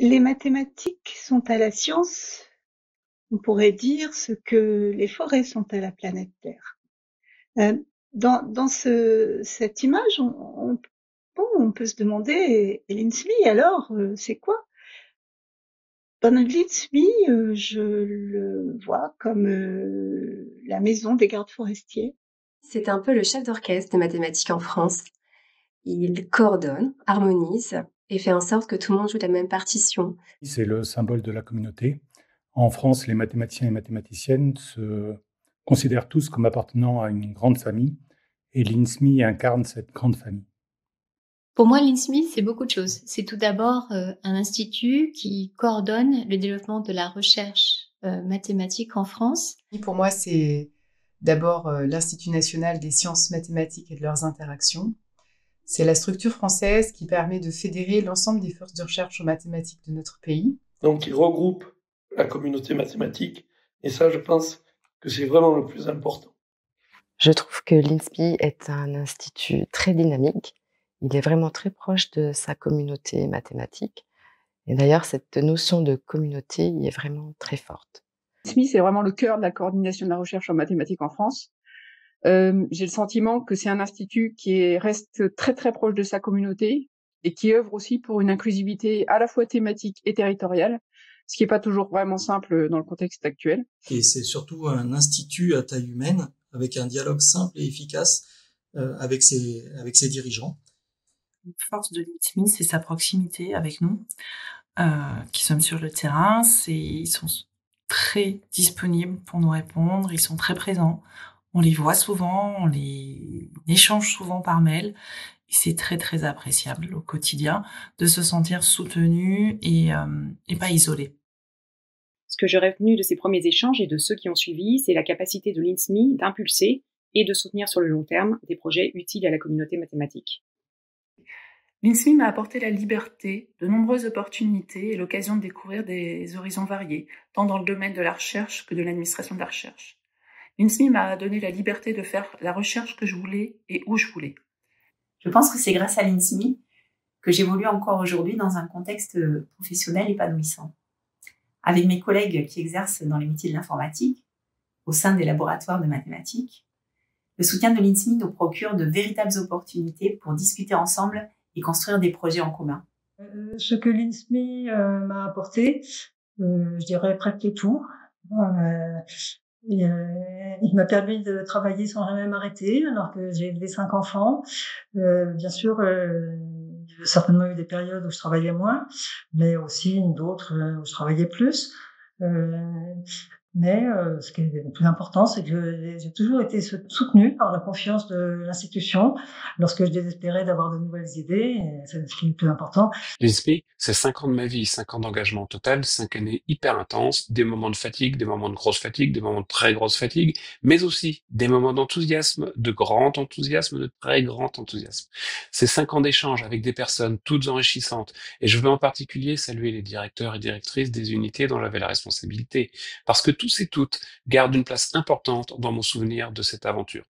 Les mathématiques sont à la science, on pourrait dire, ce que les forêts sont à la planète Terre. Dans cette image, bon, on peut se demander, et l'INSMI alors, c'est quoi? Dans l'INSMI, je le vois comme la maison des gardes forestiers. C'est un peu le chef d'orchestre des mathématiques en France. Il coordonne, harmonise et fait en sorte que tout le monde joue la même partition. C'est le symbole de la communauté. En France, les mathématiciens et mathématiciennes se considèrent tous comme appartenant à une grande famille et l'INSMI incarne cette grande famille. Pour moi, l'INSMI, c'est beaucoup de choses. C'est tout d'abord un institut qui coordonne le développement de la recherche mathématique en France. Pour moi, c'est d'abord l'Institut national des sciences mathématiques et de leurs interactions. C'est la structure française qui permet de fédérer l'ensemble des forces de recherche en mathématiques de notre pays. Donc, il regroupe la communauté mathématique. Et ça, je pense que c'est vraiment le plus important. Je trouve que l'INSPI est un institut très dynamique. Il est vraiment très proche de sa communauté mathématique. Et d'ailleurs, cette notion de communauté y est vraiment très forte. L'INSPI, c'est vraiment le cœur de la coordination de la recherche en mathématiques en France. J'ai le sentiment que c'est un institut qui reste très très proche de sa communauté et qui œuvre aussi pour une inclusivité à la fois thématique et territoriale, ce qui n'est pas toujours vraiment simple dans le contexte actuel. Et c'est surtout un institut à taille humaine, avec un dialogue simple et efficace avec ses dirigeants. Une force de l'INSMI, c'est sa proximité avec nous, qui sommes sur le terrain. Ils sont très disponibles pour nous répondre, ils sont très présents. On les voit souvent, on les échange souvent par mail. Et c'est très, très appréciable au quotidien de se sentir soutenu et pas isolé. Ce que j'ai retenu de ces premiers échanges et de ceux qui ont suivi, c'est la capacité de l'INSMI d'impulser et de soutenir sur le long terme des projets utiles à la communauté mathématique. L'INSMI m'a apporté la liberté, de nombreuses opportunités et l'occasion de découvrir des horizons variés, tant dans le domaine de la recherche que de l'administration de la recherche. L'INSMI m'a donné la liberté de faire la recherche que je voulais et où je voulais. Je pense que c'est grâce à l'INSMI que j'évolue encore aujourd'hui dans un contexte professionnel épanouissant. Avec mes collègues qui exercent dans les métiers de l'informatique, au sein des laboratoires de mathématiques, le soutien de l'INSMI nous procure de véritables opportunités pour discuter ensemble et construire des projets en commun. Ce que l'INSMI m'a apporté, je dirais presque tout. Il m'a permis de travailler sans jamais m'arrêter, alors que j'ai élevé 5 enfants. Bien sûr, il y a certainement eu des périodes où je travaillais moins, mais aussi d'autres où je travaillais plus. Mais ce qui est le plus important, c'est que j'ai toujours été soutenue par la confiance de l'institution lorsque je désespérais d'avoir de nouvelles idées. Et c'est ce qui est le plus important. L'INSPI, c'est 5 ans de ma vie, 5 ans d'engagement total, 5 années hyper intenses, des moments de fatigue, des moments de grosse fatigue, des moments de très grosse fatigue, mais aussi des moments d'enthousiasme, de grand enthousiasme, de très grand enthousiasme. C'est 5 ans d'échanges avec des personnes toutes enrichissantes. Et je veux en particulier saluer les directeurs et directrices des unités dont j'avais la responsabilité, parce que tous et toutes gardent une place importante dans mon souvenir de cette aventure.